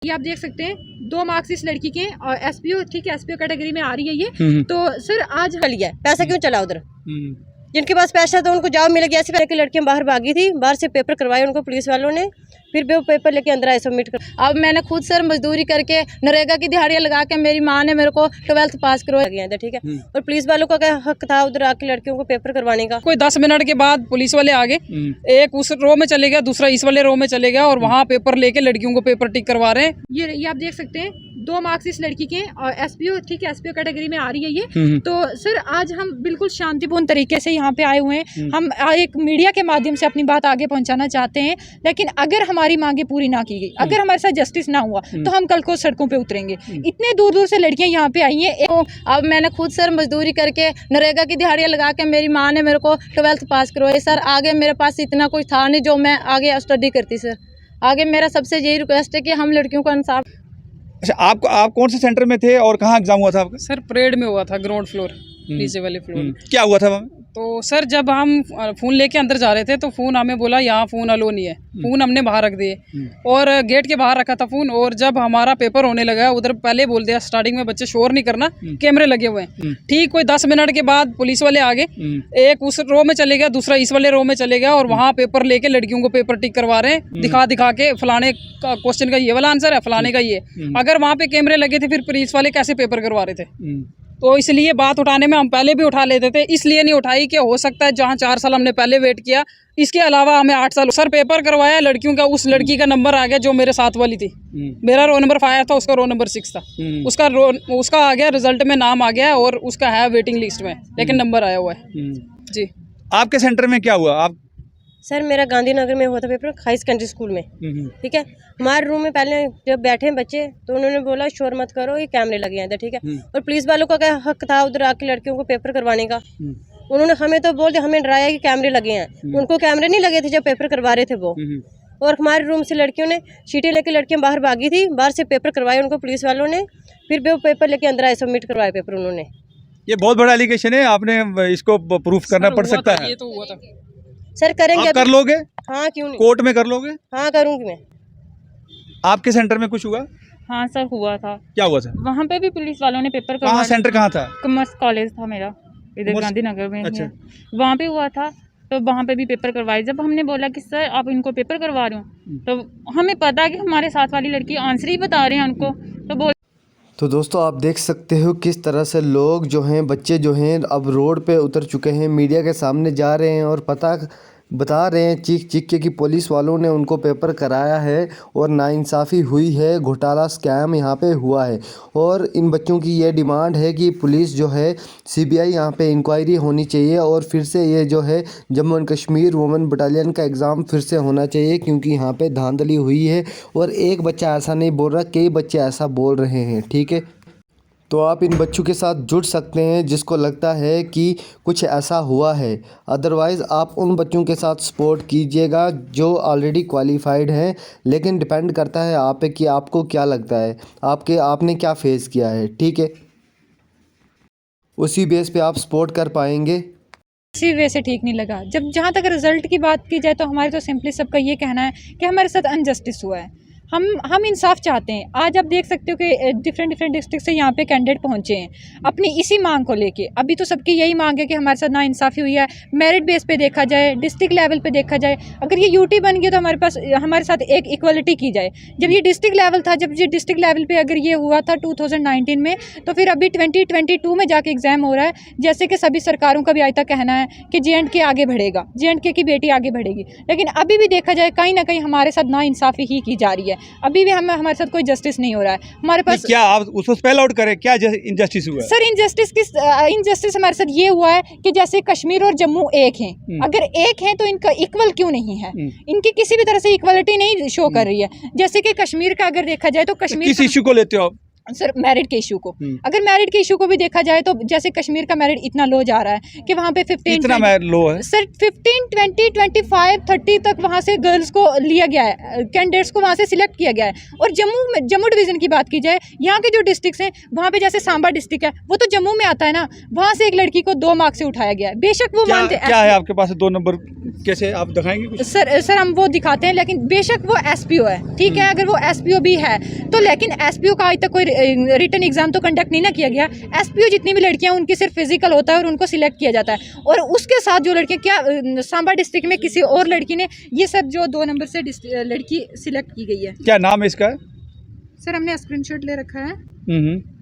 ये आप देख सकते हैं 2 मार्क्स इस लड़की के और एसपीओ, ठीक है, एसपीओ कैटेगरी में आ रही है ये। तो सर आज लिया पैसा क्यों चला उधर? जिनके पास पैसा था उनको जॉब मिल गया। ऐसी तरह की लड़कियां बाहर भागी थी, बाहर से पेपर करवाए उनको पुलिस वालों ने, फिर भी वो पेपर लेके अंदर आए सबमिट कर। अब मैंने खुद सर मजदूरी करके नरेगा की दिहाड़ियाँ लगा के मेरी माँ ने मेरे को 12th पास करवाया गया था, ठीक है। और पुलिस वालों का क्या हक था उधर आके लड़कियों को पेपर करवाने का? कोई 10 मिनट के बाद पुलिस वाले आ गए, एक उस रो में चले गया, दूसरा इस वाले रो में चले गया और वहाँ पेपर लेके लड़कियों को पेपर टिक करवा रहे हैं। ये आप देख सकते हैं 2 मार्क्स इस लड़की के और एसपीओ, ठीक है, एसपीओ कैटेगरी में आ रही है ये। तो सर आज हम बिल्कुल शांतिपूर्ण तरीके से यहाँ पे आए हुए हैं। हम एक मीडिया के माध्यम से अपनी बात आगे पहुँचाना चाहते हैं, लेकिन अगर हमारी मांगे पूरी ना की गई, अगर हमारे साथ जस्टिस ना हुआ तो हम कल को सड़कों पे उतरेंगे। इतने दूर दूर से लड़कियां यहाँ पे आई हैं। अब मैंने खुद सर मजदूरी करके नरेगा की दिहाड़ियाँ लगा के मेरी माँ ने मेरे को 12th पास करवाई। सर आगे मेरे पास इतना कुछ था नहीं जो मैं आगे स्टडी करती। सर आगे मेरा सबसे यही रिक्वेस्ट है कि हम लड़कियों का इंसाफ। अच्छा, आप कौन से सेंटर में थे और कहाँ एग्जाम हुआ था आपका? सर परेड में हुआ था, ग्राउंड फ्लोर, नीचे वाले फ्लोर। क्या हुआ था वहाँ? तो सर जब हम फ़ोन लेके अंदर जा रहे थे तो फ़ोन हमें बोला यहाँ फ़ोन अलो नहीं है। फ़ोन हमने बाहर रख दिए और गेट के बाहर रखा था फ़ोन। और जब हमारा पेपर होने लगा उधर पहले बोल दिया स्टार्टिंग में, बच्चे शोर नहीं करना, कैमरे लगे हुए हैं। ठीक कोई 10 मिनट के बाद पुलिस वाले आ गए, एक उस रो में चले गया, दूसरा इस वाले रो में चले गया और वहाँ पेपर लेके लड़कियों को पेपर टिक करवा रहे हैं, दिखा के फलाने का क्वेश्चन का ये वाला आंसर है, फलाने का ये। अगर वहाँ पे कैमरे लगे थे फिर पुलिस वाले कैसे पेपर करवा रहे थे? तो इसलिए बात उठाने में हम पहले भी उठा लेते थे, इसलिए नहीं उठाई कि हो सकता है जहाँ 4 साल हमने पहले वेट किया, इसके अलावा हमें 8 साल। सर पेपर करवाया लड़कियों का, उस लड़की का नंबर आ गया जो मेरे साथ वाली थी। मेरा रो नंबर 5 था, उसका रो नंबर 6 था। उसका आ गया, रिजल्ट में नाम आ गया और उसका है वेटिंग लिस्ट में, लेकिन नंबर आया हुआ है। जी आपके सेंटर में क्या हुआ? आप सर मेरा गांधीनगर में हुआ था पेपर, हाई सेकेंडरी स्कूल में, ठीक है। हमारे रूम में पहले जब बैठे हैं बच्चे तो उन्होंने बोला शोर मत करो, ये कैमरे लगे हैं, ठीक है। और पुलिस वालों का क्या हक था उधर आके लड़कियों को पेपर करवाने का? उन्होंने हमें तो बोल दिया, हमें डराया कि कैमरे लगे हैं। उनको कैमरे नहीं लगे थे जब पेपर करवा रहे थे वो। और हमारे रूम से लड़कियों ने शीटें लेके लड़कियां बाहर भागी थी, बाहर से पेपर करवाए उनको पुलिस वालों ने, फिर भी वो पेपर लेके अंदर आए सबमिट करवाए पेपर उन्होंने। ये बहुत बड़ा एलिगेशन है, आपने इसको प्रूफ करना पड़ सकता है। ये तो हुआ था सर करेंगे। आप कर लोगे? हाँ क्यों नहीं, कोर्ट में कर लोगे? हाँ करूँगी मैं। आपके सेंटर में कुछ हुआ? हाँ सर हुआ था। क्या हुआ था? वहाँ पे भी पुलिस वालों ने पेपर कहाँ सेंटर कहाँ था? कॉमर्स कॉलेज था मेरा, इधर गांधीनगर में। अच्छा। वहाँ पे हुआ था तो वहाँ पे भी पेपर करवाए। जब हमने बोला कि सर आप इनको पेपर करवा रहे हो तो हमें पता है कि हमारे साथ वाली लड़की आंसर ही बता रहे हैं उनको, तो बोल। तो दोस्तों आप देख सकते हो किस तरह से लोग जो हैं, बच्चे जो हैं अब रोड पे उतर चुके हैं, मीडिया के सामने जा रहे हैं और बता रहे हैं चीख चीख के कि पुलिस वालों ने उनको पेपर कराया है और नाइंसाफ़ी हुई है, घोटाला स्कैम यहाँ पे हुआ है। और इन बच्चों की ये डिमांड है कि पुलिस जो है सीबीआई यहाँ पे इंक्वायरी होनी चाहिए और फिर से ये जो है Jammu and Kashmir women battalion का एग्ज़ाम फिर से होना चाहिए, क्योंकि यहाँ पे धांधली हुई है। और एक बच्चा ऐसा नहीं बोल रहा, कई बच्चे ऐसा बोल रहे हैं, ठीक है। तो आप इन बच्चों के साथ जुड़ सकते हैं जिसको लगता है कि कुछ ऐसा हुआ है। अदरवाइज़ आप उन बच्चों के साथ सपोर्ट कीजिएगा जो ऑलरेडी क्वालिफाइड हैं, लेकिन डिपेंड करता है आप पे कि आपको क्या लगता है, आपने क्या फेस किया है, ठीक है। उसी बेस पे आप सपोर्ट कर पाएंगे। इसी वे से ठीक नहीं लगा। जब जहाँ तक रिजल्ट की बात की जाए तो हमारे तो सिंपली सबका ये कहना है कि हमारे साथ अनजस्टिस हुआ है। हम इंसाफ चाहते हैं। आज आप देख सकते हो कि डिफरेंट डिस्ट्रिक्ट से यहाँ पे कैंडिडेट पहुँचे हैं अपनी इसी मांग को लेके। अभी तो सबकी यही मांग है कि हमारे साथ नाइंसाफ़ी हुई है। मेरिट बेस पे देखा जाए, डिस्ट्रिक्ट लेवल पे देखा जाए, अगर ये यूटी बन गया तो हमारे साथ एक इक्वलिटी की जाए। जब ये डिस्ट्रिक्ट लेवल था, जब ये डिस्ट्रिक्ट लेवल पे अगर ये हुआ था 2019 में, तो फिर अभी 2022 में जाके एग्ज़ाम हो रहा है। जैसे कि सभी सरकारों का भी आज तक कहना है कि JNK आगे बढ़ेगा, JNK की बेटी आगे बढ़ेगी, लेकिन अभी भी देखा जाए कहीं ना कहीं हमारे साथ नाइंसाफ़ी ही की जा रही है। अभी भी हमारे साथ कोई जस्टिस नहीं हो रहा है। हमारे पास क्या आप उसको स्पेल आउट करें, क्या इनजस्टिस हुआ है? सर इनजस्टिस हमारे साथ ये हुआ है कि जैसे कश्मीर और जम्मू एक हैं, अगर एक हैं तो इनका इक्वल क्यों नहीं है? इनकी किसी भी तरह से इक्वलिटी नहीं शो कर रही है। जैसे कि कश्मीर का अगर देखा जाए तो कश्मीर किस इशू को लेते हो आप? सर मेरिट के इशू को, अगर मेरिट के इशू को भी देखा जाए तो जैसे कश्मीर का मेरिट इतना लो जा रहा है कि वहाँ पे 15 इतना लो है सर 15, 20, 25, 30 तक वहाँ से गर्ल्स को लिया गया है, कैंडिडेट्स को वहाँ से सिलेक्ट किया गया है। और जम्मू डिवीज़न की बात की जाए, यहाँ के जो डिस्ट्रिक्ट्स हैं वहाँ पे जैसे सांबा डिस्ट्रिक्ट है वो तो जम्मू में आता है ना, वहाँ से एक लड़की को 2 मार्क्स से उठाया गया है। बेशक वो मानते हैं, क्या है आपके पास 2 नंबर, कैसे आप दिखाएंगे कुछ? सर हम वो दिखाते हैं, लेकिन बेशक वो एसपीओ है, ठीक है, अगर वो एसपीओ भी है तो, लेकिन एसपीओ का आज तक कोई रिटन एग्जाम तो कंडक्ट नहीं ना किया गया। एसपीओ जितनी भी लड़कियां उनकी सिर्फ फिजिकल होता है और उनको सिलेक्ट किया जाता है। और उसके साथ जो लड़कियां, क्या सांबा डिस्ट्रिक्ट में किसी और लड़की ने, ये सब जो 2 नंबर से लड़की सिलेक्ट की गई है, क्या नाम है इसका? सर हमने स्क्रीनशॉट ले रखा है,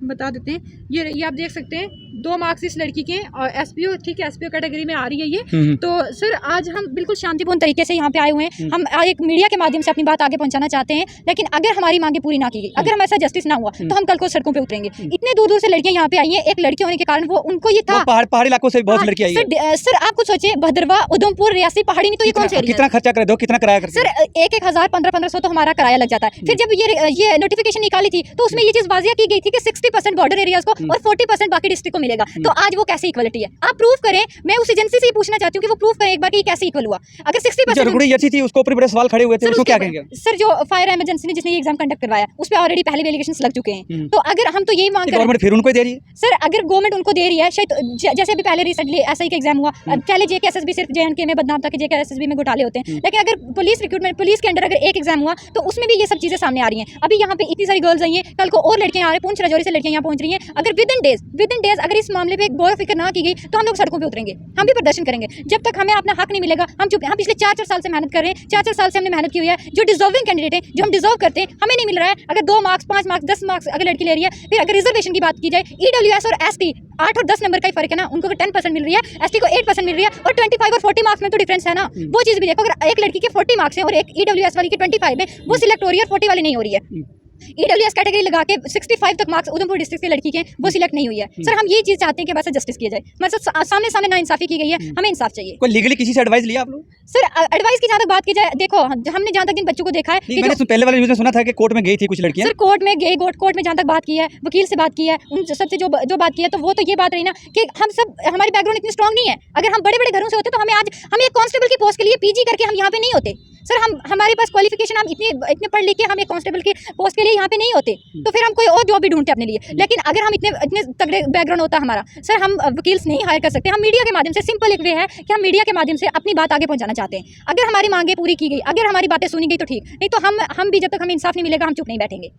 बता देते हैं। ये आप देख सकते हैं 2 मार्क्स इस लड़की के, और एसपीओ, ठीक है, एसपीओ कैटेगरी में आ रही है ये। तो सर आज हम बिल्कुल शांतिपूर्ण तरीके से यहाँ पे आए हुए हैं। हम एक मीडिया के माध्यम से अपनी बात आगे पहुँचाना चाहते हैं, लेकिन अगर हमारी मांगे पूरी ना की गई, अगर हमारे साथ जस्टिस ना हुआ तो हम कल को सड़कों पर उतरेंगे। इतने दूर दूर से लड़कियाँ यहाँ पे आई हैं, एक लड़की होने के कारण वो उनको ये था, पहाड़ी इलाकों से बहुत लड़की आई है। सर आप कुछ सोचिए, भद्रवा, उधमपुर, रियासी, पहाड़ी, नहीं तो ये कौन से, कितना खर्चा कर दो, कितना किराया कर? सर 1,000, 1500 तो हमारा किराया लग जाता है। फिर जब ये नोटिफिकेशन निकाली थी तो उसमें ये चीज वाजिया की गई थी कि 60% बॉर्डर एरियाज को और 40% बाकी डिस्ट्रिक्ट को मिलेगा। तो आज वो कैसे इक्वलिटी है? आप प्रूव करें। मैं उस एजेंसी से ही पूछना चाहती हूँ कि वो प्रूव करें एक बार कि कैसे इक्वल हुआ। अगर 60% थी उसको ऊपर बड़े सवाल खड़े हुए थे, उसको क्या कहेंगे? सर जो फायर इमरजेंसी ने जिसने ये एग्जाम कंडक्ट करवाया उस पर ऑलरेडी पहले भी एलिगेशंस लग चुके हैं। तो अगर हम तो यही मांग गवर्नमेंट फिर उनको दे रही है। सर अगर गवर्नमेंट उनको दे रही है, शायद जैसे अभी पहले रिसेंटली एसआई का एग्जाम हुआ, पहले जेकेएसएसबी सिर्फ जेएनके में बदनाम था कि जेकेएसएसबी में घोटाले होते हैं, लेकिन अगर पुलिस रिक्रूटमेंट, पुलिस के अंडर अगर एक एग्जाम हुआ तो उसमें भी ये सब चीजें सामने आ रही हैं। अभी यहाँ पे इतनी सारी गर्ल्स आई हैं, कल को और लड़कियां आ रही हैं, पुंछ राजौरी से लड़कियां यहाँ पहुंच रही हैं। अगर विद इन डेज अगर इस मामले पे एक गौर फिक्र ना की गई तो हम लोग सड़कों पे उतरेंगे, हम भी प्रदर्शन करेंगे। जब तक हमें अपना हक नहीं मिलेगा हम चुप। हम पिछले 4 साल से मेहनत कर रहे हैं, 4 साल से हमने मेहनत की हुई है। जो डिजर्विंग कैंडिडेट है, जो हम डिजर्व करते हैं, हमें नहीं मिल रहा है। अगर 2 मार्क्स, 5 मार्क्स, 10 मार्क्स अगर लड़की ले रही है, फिर अगर रिजर्वेशन की बात की जाए, ईडब्ल्यूएस और एसटी 8 और 10 नंबर का ही फर्क है ना, उनको 10% मिल रही है, एसटी को 8% मिल रही है, और 25 और 40 मार्क्स में तो डिफरेंस है ना। वो चीज़ भी देखो, अगर एक लड़की के 40 मार्क्स हैं और एक ईडब्ल्यूएस वाली के 25 में, वो सिलेक्ट हो रही है और 40 वाली नहीं हो रही है। ईडब्ल्यूएस कैटेगरी लगा के 65 तक मार्क्स उधमपुर डिस्ट्रिक्ट की लड़की के वो सिलेक्ट नहीं हुई है। सर हम ये चीज़ चाहते हैं कि बस जस्टिस किया जाए, मतलब सामने ना इंसाफी की गई है, हमें इंसाफ चाहिए। कोई लीगली किसी से एडवाइस लिया आप लोग? सर एडवाइस की जहाँ तक बात की जाए, देखो हमने जहाँ तक इन बच्चों को देखा है, मैंने पहले वाले न्यूज़ में सुना था कि कोर्ट में गई थी कुछ लड़कियां। सर कोर्ट में गई, कोर्ट में जहाँ तक बात की है, वकील से बात की है, उन सबसे जो बात की है, तो वो तो ये बात रही ना कि हम सब, हमारी बैकग्राउंड इतनी स्ट्रॉन्ग नहीं है। अगर हम बड़े बड़े घरों से होते तो हमें एक कांस्टेबल की पोस्ट के लिए पीजी करके हम यहाँ पे नहीं होते। सर हमारे पास क्वालिफिकेशन, हम इतने पढ़ लिख के हम एक कांस्टेबल की पोस्ट के लिए यहाँ पे नहीं होते, तो फिर हम कोई और जॉब भी ढूंढते अपने लिए। लेकिन अगर हम इतने तगड़े बैकग्राउंड होता हमारा, सर हम वकील नहीं हायर कर सकते। हम मीडिया के माध्यम से, सिंपल एक वे है कि हम मीडिया के माध्यम से अपनी बात आगे पहुँचाना चाहते हैं। अगर हमारी मांगे पूरी की गई, अगर हमारी बातें सुनी गई तो ठीक, नहीं तो हम भी जब तक हमें इंसाफ नहीं मिलेगा हम चुप नहीं बैठेंगे।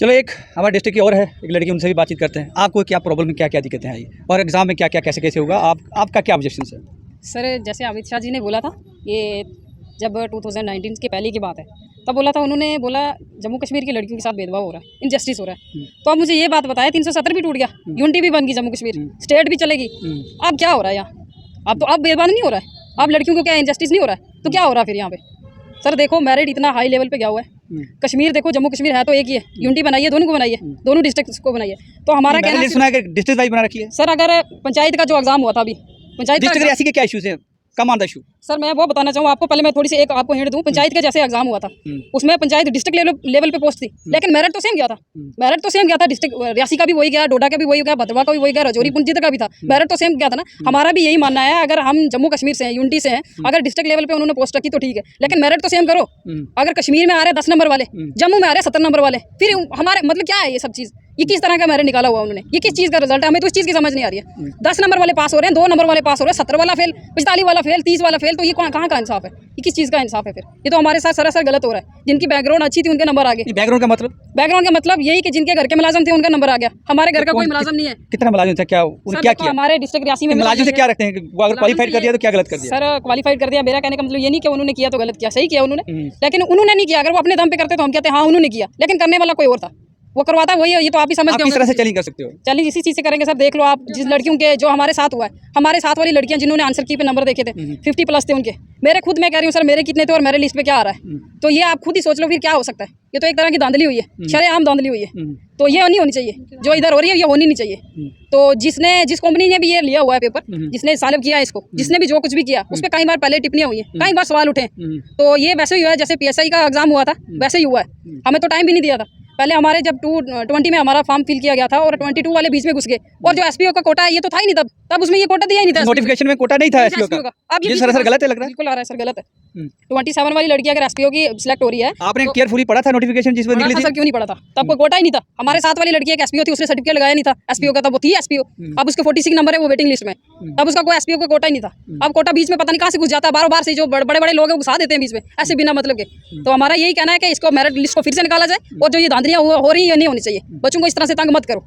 चलो एक हमारे डिस्ट्रिक्ट की और है एक लड़की, उनसे भी बातचीत करते हैं। आपको क्या प्रॉब्लम, क्या क्या दिक्कतें आई और एग्जाम में क्या क्या कैसे होगा, आपका क्या ऑब्जेक्शन है? सर जैसे अमित शाह जी ने बोला था, ये जब 2019 के पहले की बात है, तब बोला था, उन्होंने बोला जम्मू कश्मीर की लड़कियों के साथ भेदभाव हो रहा है, इनजस्टिस हो रहा है। तो अब मुझे ये बात बताया, 370 भी टूट गया, यूनिटी भी बन गई, जम्मू कश्मीर स्टेट भी चलेगी। अब क्या हो रहा है यहाँ? अब भेदभाव नहीं हो रहा है, अब लड़कियों को क्या इंजस्टिस नहीं हो रहा है, तो क्या हो रहा है फिर यहाँ पे? सर देखो मेरिट इतना हाई लेवल पे गया हुआ है। कश्मीर देखो, जम्मू कश्मीर है तो एक ही है, यूनिटी बनाई है, दोनों को बनाई है, दोनों डिस्ट्रिक्ट को बनाई है। तो हमारा कहना, सुना है कि डिस्ट्रिक्ट वाइज बना रखी है। सर अगर पंचायत का जो एग्जाम हुआ था अभी, पंचायत डिस्ट्रिक्ट रियासी के क्या इश्यूज है, come on the issue? Sir मैं वो बताना चाहूँ आपको, पहले मैं थोड़ी सी एक आपको हिंट दूँ। पंचायत का जैसे एग्जाम हुआ था, उसमें पंचायत डिस्ट्रिक्ट लेवल पे पोस्ट थी, लेकिन मेरिट तो सेम गया था। मेरिट तो सेम गया था, डिस्ट्रिक्ट रियासी का भी वही गया, डोडा का भी वही गया, भद्रवा का भी वही गया, राजौरी पुंछ का भी था, मेरिट तो सेम गया था ना। हमारा भी यही मानना है, अगर हम जम्मू कश्मीर से हैं, यूनिटी से हैं, अगर डिस्ट्रिक्ट लेवल पे उन्होंने पोस्ट रखी तो ठीक है, लेकिन मेरिट तो सेम करो। अगर कश्मीर में आ रहे 10 नंबर वाले, जम्मू में आ रहे 70 नंबर वाले, फिर हमारे मतलब क्या है ये सब चीज़? ये किस तरह का मेरिट निकाला हुआ उन्होंने? ये किस चीज़ का रिजल्ट है? हमें तो इस चीज़ की समझ नहीं आ रही है। 10 नंबर वाले पास हो रहे हैं, 2 नंबर वाले पास हो रहे हैं, 70 वाला फेल, 45 वाला फेल, 30 वाला फेल, तो ये कहाँ का इंसाफ है? ये किस चीज़ का इंसाफ है फिर? ये तो हमारे साथ सरासर गलत हो रहा है। जिनकी बैकग्राउंड अच्छी थी उनके नंबर आ गए। बैकग्राउंड का मतलब? बैकग्राउंड का मतलब यही कि जिनके घर के मुलाजिम थे उनका नंबर आ गया, हमारे घर का कोई मुलाजिम नहीं है। कितना मुलाजिम था, क्या उन्होंने क्या किया? हमारे डिस्ट्रिक्ट रियासी में मुलाजिम से क्या रखते हैं, अगर क्वालिफाइड कर दिया तो क्या गलत कर दिया? सर क्वालिफाइड कर दिया, मेरा कहने का मतलब ये नहीं कि उन्होंने किया तो गलत किया, सही किया उन्होंने, लेकिन उन्होंने नहीं किया। अगर वो अपने दम पे करते तो हम कहते हैं हाँ उन्होंने किया, लेकिन करने वाला कोई और था, वो करवाता वही है। ये तो आप ही समझ गए। किस तरह से चैलेंज कर सकते हो? चैलेंज इसी चीज़ से करेंगे सर। देख लो आप, जिस लड़कियों के जो हमारे साथ हुआ है, हमारे साथ वाली लड़कियां जिन्होंने आंसर की पे नंबर देखे थे 50+ थे उनके, मेरे खुद मैं कह रही हूँ सर मेरे कितने थे और मेरे लिस्ट पे क्या आ रहा है, तो ये आप खुद ही सोच लो फिर क्या हो सकता है। ये तो एक तरह की धांधली हुई है, शरेआम धांधली हुई है, तो ये नहीं होनी चाहिए। जो इधर हो रही है ये होनी नहीं चाहिए। तो जिस कंपनी ने भी ये लिया हुआ है पेपर, जिसने सालब किया है इसको, जिसने भी जो कुछ भी किया, उस पर कई बार पहले टिप्पणियां हुई है, कई बार सवाल उठे। तो ये वैसे ही हुआ है जैसे PSI का एग्जाम हुआ था, वैसे ही हुआ है। हमें तो टाइम भी नहीं दिया था, पहले हमारे जब 20 में हमारा फॉर्म फिल किया गया था और 22 वाले बीच में घुस गए, और जो एसपीओ का कोटा है ये तो था ही नहीं, तब उसमें ये कोटा दिया ही नहीं था। नोटिफिकेशन में कोटा नहीं था एसपीओ का। अब ये सरासर गलत है लग रहा है। बिल्कुल आ रहा है सर, गलत है। 27 वाली लड़की अगर एसपीओ की सिलेक्ट हो रही है, आपने केयरफुली पढ़ा था नोटिफिकेशन जिसमें निकली थी? सर क्यों नहीं पढ़ा था, तब कोई कोटा ही नहीं था। हमारे साथ वाली लड़की एक एसपीओ थी, उसने सर्टिफिकेट लगाया नहीं था एसपीओ का, तब वो थी एसपीओ। अब उसके 46 नंबर है, वो वेटिंग लिस्ट में, तब उसका कोई एसपीओ का कोटा ही नहीं था। अब कोटा बीच में पता नहीं कहाँ से घुस जाता है, बार से जो बड़े बड़े लोग हैं घुसा देते हैं बीच में ऐसे बिना मतलब के। तो हमारा यही कहना है कि इसको मेरिट लिस्ट को फिर से निकाला जाए, और जो ये धांधलियाँ हो रही है नहीं होनी चाहिए, बच्चों को इस तरह से तंग मत करो,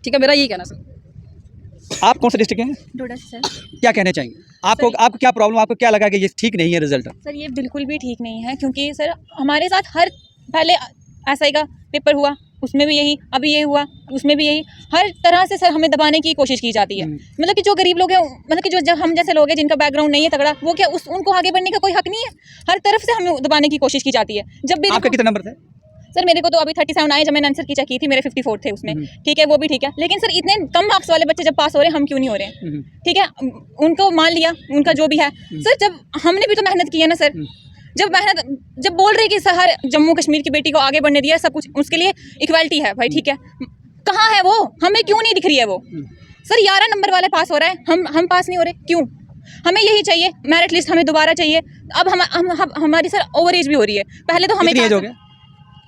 ठीक है, मेरा यही कहना सर। आप कौन सा डिस्ट्रिक्ट हैं? डोडा से सर। क्या कहना चाहेंगे? आपको क्या प्रॉब्लम, आपको क्या लगा कि ये ठीक नहीं है रिजल्ट? सर ये बिल्कुल भी ठीक नहीं है, क्योंकि सर हमारे साथ हर पहले एसआई का पेपर हुआ, उसमें भी यही, अभी ये हुआ, उसमें भी यही, हर तरह से सर हमें दबाने की कोशिश की जाती है। मतलब कि जो गरीब लोग हैं, मतलब कि जो हम जैसे लोग हैं जिनका बैकग्राउंड नहीं है तगड़ा, वो क्या उनको आगे बढ़ने का कोई हक नहीं है? हर तरफ से हमें दबाने की कोशिश की जाती है। जब भी आपका कितना नंबर थे? सर मेरे को तो अभी 37 आए, जब मैंने आंसर की चेक की थी मेरे 54 थे उसमें, ठीक है, वो भी ठीक है। लेकिन सर इतने कम मार्क्स वाले बच्चे जब पास हो रहे हैं, हम क्यों नहीं हो रहे हैं? ठीक है, उनको मान लिया, उनका जो भी है सर, जब हमने भी तो मेहनत की है ना सर। जब बोल रहे कि सर जम्मू कश्मीर की बेटी को आगे बढ़ने दिया सब कुछ, उसके लिए इक्वालिटी है भाई, ठीक है, कहाँ है वो? हमें क्यों नहीं दिख रही है वो? सर 11 नंबर वाले पास हो रहे हैं, हम पास नहीं हो रहे, क्यों? हमें यही चाहिए, मेरिट लिस्ट हमें दोबारा चाहिए। अब हमारी सर ओवर एज भी हो रही है, पहले तो हमें कितनी एज हो गया?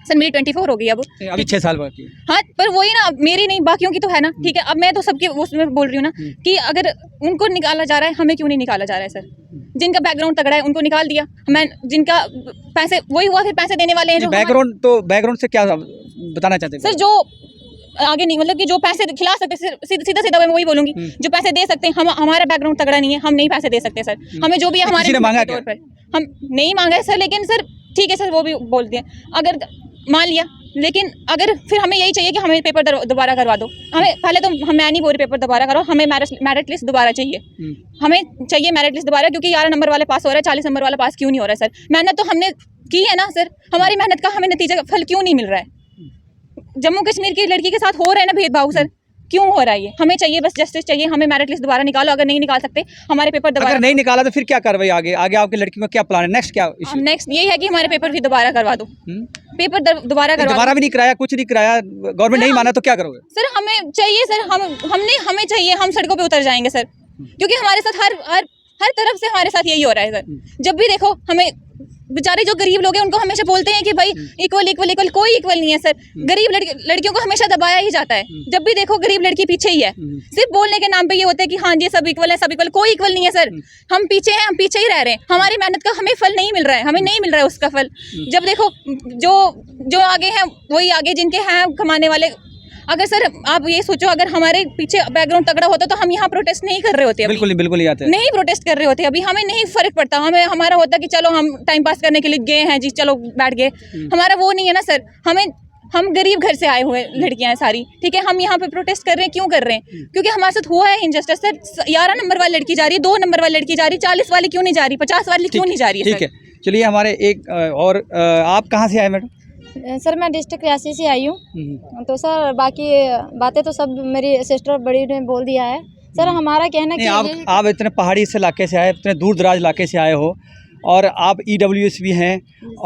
सर मेरी 24 हो गई अब, अभी 6 साल बाकी है। हाँ, पर वही ना, मेरी नहीं बाकियों की तो है ना, ठीक है। अब मैं तो सबके उसमें बोल रही हूँ ना कि अगर उनको निकाला जा रहा है, हमें क्यों नहीं निकाला जा रहा है? सर जिनका बैकग्राउंड तगड़ा है उनको निकाल दिया, मैं जिनका पैसे वही हुआ, फिर पैसे देने वाले हैं जो बैकग्राउंड से क्या बताना चाहते हैं सर? जो आगे नहीं, मतलब कि जो पैसे खिला सकते, सीधा मैं वही बोलूंगी, जो पैसे दे सकते हैं। हमारा बैकग्राउंड तगड़ा नहीं है, हम नहीं पैसे दे सकते सर। हमें जो भी है हमारे मांगा तौर पर हम नहीं मांगा है सर, लेकिन सर ठीक है सर, वो भी बोल दिया, अगर मान लिया, लेकिन अगर फिर हमें यही चाहिए कि हमें पेपर दोबारा करवा दो। हमें पहले तो मैं नहीं बोल रही पेपर दोबारा करो, हमें मेरिट लिस्ट दोबारा चाहिए, हमें चाहिए मेरिट लिस्ट दोबारा, क्योंकि 11 नंबर वाला पास हो रहा है, 40 नंबर वाला पास क्यों नहीं हो रहा है सर? मेहनत तो हमने की है ना सर, हमारी मेहनत का हमें नतीजा फल क्यों नहीं मिल रहा है? जम्मू कश्मीर की लड़की के साथ हो रहा है ना भेदभाव सर, क्यों हो रहा है ये? हमें चाहिए बस जस्टिस चाहिए, हमें मेरिट लिस्ट दोबारा निकालो। अगर नहीं निकाल सकते हमारे पेपर दोबारा, अगर नहीं निकाला तो फिर क्या कार्रवाई आगे आपकी लड़की का क्या प्लान है? नेक्स्ट क्या इशू? नेक्स्ट यही है कि हमारे पेपर भी दोबारा करवा दो, पेपर दोबारा करवा दो। दोबारा भी नहीं कराया, कुछ नहीं कराया, गवर्नमेंट नहीं माना तो क्या करोगे? सर हमें चाहिए सर, हमें चाहिए, हम सड़कों पे उतर जाएंगे सर, क्योंकि हमारे साथ हर तरफ से हमारे साथ यही हो रहा है सर। जब भी देखो हमें बेचारे जो गरीब लोग हैं उनको हमेशा बोलते हैं कि भाई इक्वल, कोई इक्वल नहीं है सर। गरीब लड़कियों को हमेशा दबाया ही जाता है, जब भी देखो गरीब लड़की पीछे ही है। सिर्फ बोलने के नाम पे ये होता है कि हाँ जी सब इक्वल है, सब इक्वल, कोई इक्वल नहीं है सर। हम पीछे हैं, हम पीछे ही रह रहे हैं, हमारी मेहनत का हमें फल नहीं मिल रहा है, हमें नहीं मिल रहा है उसका फल। जब देखो जो आगे हैं वही आगे, जिनके हैं कमाने वाले। अगर सर आप ये सोचो, अगर हमारे पीछे बैकग्राउंड तगड़ा होता तो हम यहाँ प्रोटेस्ट नहीं कर रहे होते, बिल्कुल नहीं आते, नहीं प्रोटेस्ट कर रहे होते, अभी हमें नहीं फर्क पड़ता। हमारा होता कि चलो हम टाइम पास करने के लिए गए हैं जी, चलो बैठ गए। हमारा वो नहीं है ना सर, हम गरीब घर से आए हुए लड़कियां हैं सारी, ठीक है, हम यहाँ पे प्रोटेस्ट कर रहे हैं। क्यों कर रहे हैं? क्योंकि हमारे साथ हुआ है इंजस्टिस सर। 11 नंबर वाली लड़की जा रही है, 2 नंबर वाली लड़की जा रही है, 40 वाली क्यों नहीं जा रही, 50 वाली क्यों नहीं जा रही है? ठीक है, चलिए हमारे एक और आप कहाँ से आए मैडम? सर मैं डिस्ट्रिक्ट रियासी से आई हूँ। तो सर बाकी बातें तो सब मेरी सिस्टर बड़ी ने बोल दिया है सर। हमारा कहना कि आप इतने पहाड़ी से इलाके से आए, इतने दूर दराज इलाके से आए हो, और आप EWS भी हैं,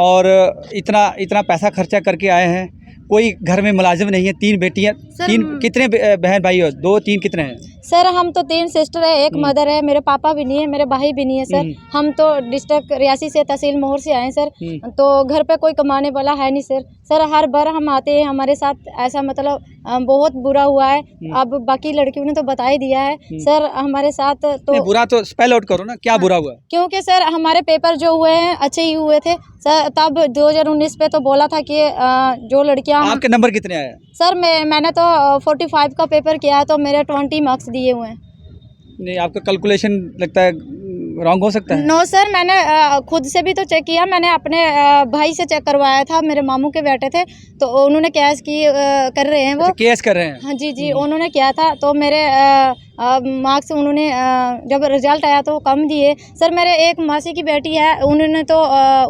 और इतना पैसा खर्चा करके आए हैं, कोई घर में मुलाजिम नहीं है, 3 बेटियां, 3 कितने बहन भाई हो? 2 3 कितने हैं सर? हम तो 3 सिस्टर है, एक मदर है, मेरे पापा भी नहीं है, मेरे भाई भी नहीं है सर। हम तो डिस्ट्रिक्ट रियासी से तहसील मोहर से आए सर। तो घर पे कोई कमाने वाला है नहीं सर। हर बार हम आते हैं, हमारे साथ ऐसा मतलब बहुत बुरा हुआ है। अब बाकी लड़कियों ने तो बता ही दिया है सर हमारे साथ। तो बुरा तो स्पेल आउट करो ना, क्या बुरा हुआ? क्योंकि सर हमारे पेपर जो हुए हैं अच्छे ही हुए थे सर। तब 2019 पे तो बोला था कि जो लड़कियां, आपके नंबर कितने आए सर? मैंने तो 45 का पेपर किया है, तो मेरे 20 मार्क्स दिए हुए हैं। नहीं, आपका कैलकुलेशन लगता है रॉन्ग हो सकता है। नो सर, मैंने खुद से भी तो चेक किया, मैंने अपने भाई से चेक करवाया था, मेरे मामू के बेटे थे, तो उन्होंने केस की कर रहे हैं वो। केस कर रहे हैं? हाँ जी, उन्होंने किया था। तो मेरे मार्क्स उन्होंने जब रिजल्ट आया तो कम दिए सर। मेरे एक मासी की बेटी है, उन्होंने तो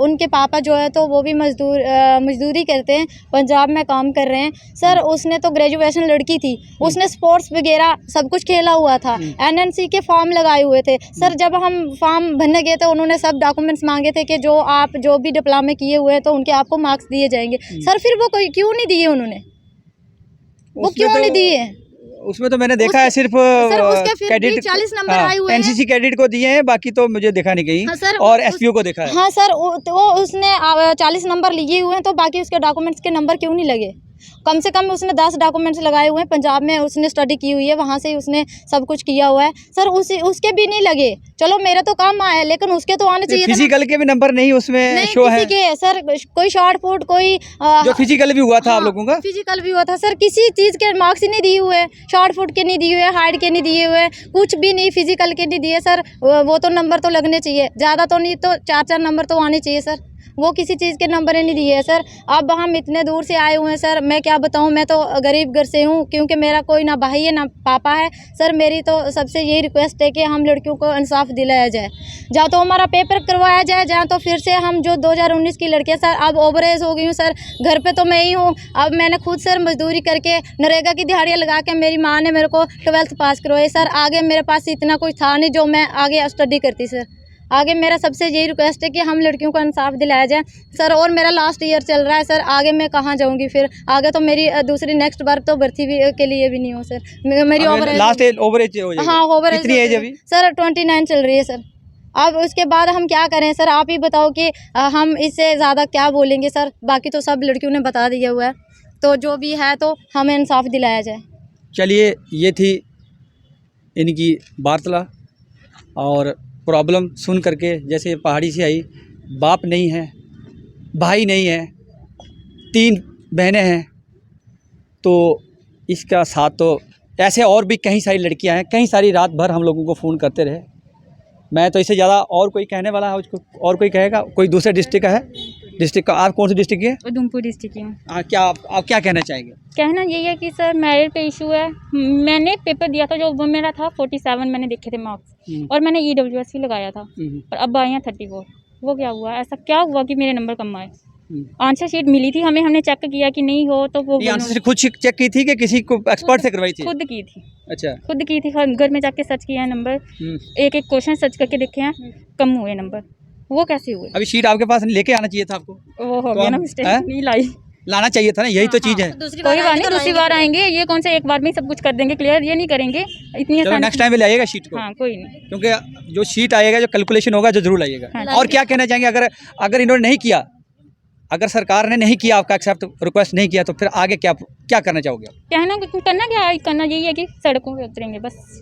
उनके पापा जो है तो वो भी मजदूरी करते हैं, पंजाब में काम कर रहे हैं सर। उसने तो ग्रेजुएशन लड़की थी, उसने स्पोर्ट्स वगैरह सब कुछ खेला हुआ था, एनएनसी के फॉर्म लगाए हुए थे सर। जब हम फॉर्म भरने गए तो उन्होंने सब डॉक्यूमेंट्स मांगे थे कि जो भी डिप्लोमा किए हुए हैं तो उनके आपको मार्क्स दिए जाएंगे सर। फिर वो क्यों नहीं दिए उन्होंने, वो क्यों नहीं दिए? उसमें तो मैंने देखा है सिर्फ कैडेट 40 नंबर आए हुए हैं, एनसीसी कैडेट को दिए हैं, बाकी तो मुझे देखा नहीं कहीं। हाँ सर, और एसपीओ को देखा है। हाँ सर, तो उसने 40 नंबर लिए हुए हैं तो बाकी उसके डॉक्यूमेंट्स के नंबर क्यों नहीं लगे? कम से कम उसने 10 डॉक्यूमेंट्स लगाए हुए हैं, पंजाब में उसने स्टडी की हुई है, वहाँ से उसने सब कुछ किया हुआ है सर। उसके भी नहीं लगे, चलो मेरा तो काम आया, लेकिन उसके तो आने चाहिए। फिजिकल के भी नंबर नहीं उसमें शो है के सर, कोई शॉर्ट पुट, कोई जो फिजिकल भी हुआ था आप लोगों का। फिजिकल भी हुआ था सर, किसी चीज़ के मार्क्स ही नहीं दिए हुए, शॉर्ट पुट के नहीं दिए हुए, हाइट के नहीं दिए हुए, कुछ भी नहीं, फिजिकल के नहीं दिए सर। वो तो नंबर तो लगने चाहिए, ज़्यादा तो नहीं तो 4-4 नंबर तो आने चाहिए सर। वो किसी चीज़ के नंबर नहीं दिए है सर। अब हम इतने दूर से आए हुए हैं सर, मैं क्या बताऊं, मैं तो गरीब घर से हूं, क्योंकि मेरा कोई ना भाई है ना पापा है सर। मेरी तो सबसे यही रिक्वेस्ट है कि हम लड़कियों को इंसाफ दिलाया जाए, जहाँ तो हमारा पेपर करवाया जाए, जहाँ तो फिर से हम जो 2019 की लड़कियाँ सर, अब ओवर एज हो गई हूँ सर, घर पर तो मैं ही हूँ। अब मैंने खुद सर मजदूरी करके नरेगा की दिहाड़ियाँ लगा के मेरी माँ ने मेरे को 12th पास करवाई सर। आगे मेरे पास इतना कुछ था नहीं जो मैं आगे स्टडी करती सर। आगे मेरा सबसे यही रिक्वेस्ट है कि हम लड़कियों को इंसाफ दिलाया जाए सर। और मेरा लास्ट ईयर चल रहा है सर, आगे मैं कहाँ जाऊँगी फिर? आगे तो मेरी दूसरी नेक्स्ट बार तो भर्ती भी के लिए भी नहीं हो सर। मेरी ओवर एज हो जाएगी। हाँ, ओवर कितनी एज अभी सर? 29 चल रही है सर। अब उसके बाद हम क्या करें सर? आप ही बताओ कि हम इससे ज़्यादा क्या बोलेंगे सर? बाकी तो सब लड़कियों ने बता दिया हुआ है, तो जो भी है तो हमें इंसाफ दिलाया जाए। चलिए, ये थी इनकी वार्तालाप और प्रॉब्लम सुन करके। जैसे पहाड़ी से आई, बाप नहीं है, भाई नहीं है, 3 बहनें हैं, तो इसका साथ तो ऐसे और भी कई सारी लड़कियां हैं, कई सारी रात भर हम लोगों को फ़ोन करते रहे। मैं तो इससे ज़्यादा और कोई कहने वाला है उसको, और कोई कहेगा? कोई दूसरे डिस्ट्रिक्ट का है? डिस्ट्रिक्ट का आप कौन सी डिस्ट्रिक्ट है? उधमपुर डिस्ट्रिक्ट की हूँ। क्या आप क्या कहना चाहेंगे? कहना यही है कि सर मेरिट पे इशू है। मैंने पेपर दिया था, जो वो मेरा था 47 मैंने देखे थे मार्क्स, और मैंने EWS भी लगाया था, और अब आए हैं 34। वो क्या हुआ? ऐसा क्या हुआ कि मेरे नंबर कम आए? आंसर शीट मिली थी हमें, हमने चेक किया कि नहीं हो तो वो आंसर शीट खुद चेक की थी कि किसी को एक्सपर्ट से करवाई थी? खुद की थी। अच्छा, खुद की थी, घर में जाके सर्च किया है नंबर, एक क्वेश्चन सर्च करके देखे हैं, कम हुए नंबर। वो कैसे हुए? अभी शीट आपके पास लेके आना चाहिए था आपको। वो हो गया ना मिस्टेक, नहीं लाई। लाना चाहिए था ना, यही तो चीज़ है। कोई बात नहीं, दूसरी बार आएंगे, ये कौन से एक बार में सब कुछ कर देंगे क्लियर? ये नहीं करेंगे इतनी आसानी। नेक्स्ट टाइम ले आइएगा शीट को। हाँ, कोई नहीं, क्योंकि जो शीट आएगा, जो कैलकुलेशन होगा, जो जरूर लाइएगा। हाँ। और क्या कहना चाहेंगे, अगर इन्होंने नहीं किया, अगर सरकार ने नहीं किया, आपका एक्सेप्ट रिक्वेस्ट नहीं किया, तो फिर आगे क्या करना चाहोगे? करना क्या है? करना यही है कि सड़कों पे उतरेंगे, बस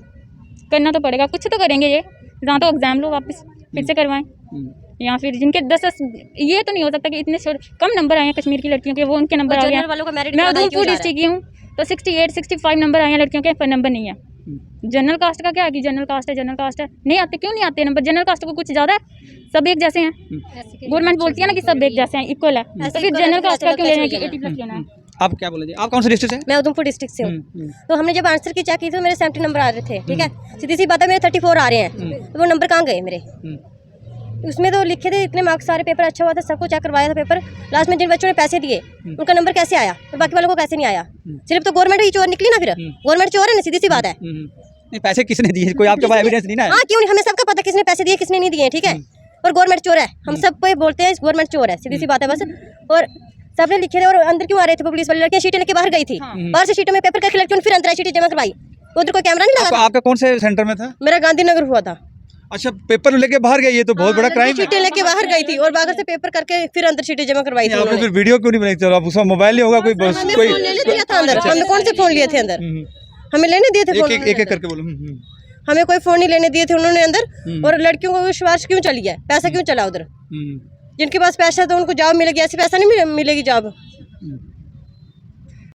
करना तो पड़ेगा, कुछ तो करेंगे। ये जहाँ तो एग्जाम लो वापस फिर से करवाएं, या फिर जिनके 10 ये तो नहीं हो सकता कि इतने कम नंबर आए हैं कश्मीर की लड़कियों के, वो उनके नंबर आ गए। मैं उधमपुर डिस्ट्रिक्ट की हूँ, तो 68-65 नंबर आए हैं लड़कियों के, पर नंबर नहीं है। जनरल कास्ट का क्या है कि जनरल कास्ट है, नहीं आते, क्यों नहीं आते नंबर? जनरल कास्ट को कुछ ज़्यादा है, सब एक जैसे हैं। गवर्नमेंट बोलती है ना कि सब एक जैसे हैं, इक्वल है, तो फिर जनरल कास्ट का क्यों लेना है कि 80+ लेना है? आप क्या बोलेंगे? आप कौन से डिस्ट्रिक्ट से? मैं उधमपुर डिस्ट्रिक्ट से हूँ। तो हमने जब आंसर की चेक की तो मेरे 70 नंबर आ रहे थे, ठीक है, सीधी सी बात है, मेरे 34 आ रहे हैं, तो वो नंबर कहाँ गए मेरे? उसमें तो लिखे थे इतने मार्क्स, सारे पेपर अच्छा हुआ था, सबको चेक करवाया था पेपर, लास्ट में जिन बच्चों ने पैसे दिए उनका नंबर कैसे आया और बाकी वालों को कैसे नहीं आया? सिर्फ तो गवर्नमेंट ही चोर निकली ना, फिर गवर्नमेंट चोर है ना, सीधी सी बात है। नहीं, पैसे किसने दिए? कोई आपके पास एविडेंस नहीं ना? हाँ, क्यों नहीं, हमें सबका पता किसने पैसे दिए किसने नहीं दिए, ठीक है, और गवर्नमेंट चोर है, हम सबको बोलते हैं गवर्नमेंट चोर है, सीधी सी बात है बस। और सबने लिखे थे, और अंदर क्यों आ रहे थे पुलिस वाली लड़कियां? शीटें लेके बाहर गई थी, बाहर से शीटों में पेपर करके लड़कियों ने फिर अंदर शीटें जमा करवाई, उधर कोई कैमरा नहीं लगा। आपका कौन से सेंटर में था? मेरा गांधीनगर हुआ था। अच्छा, पेपर लेके बाहर गई, ये तो बहुत बड़ा क्राइम है। शीटें लेके बाहर गई थी और बाहर से पेपर करके फिर अंदर शीटें जमा करवाई थी। आपने फिर वीडियो क्यों नहीं बनाई? चलो, आप उसका मोबाइल नहीं होगा कोई, बस हमें कोई फोन लेने दिया था अंदर, हमने कौन से फोन लिए थे अंदर? हमें लेने दिए थे फोन, एक करके बोलो। हमें कोई फोन नहीं लेने दिए थे उन्होंने अंदर। और लड़कियों को विश्वास क्यों चली है? पैसा क्यों चला उधर? जिनके पास पैसा तो उनको जॉब मिलेगी, ऐसे पैसा नहीं मिलेगी जॉब।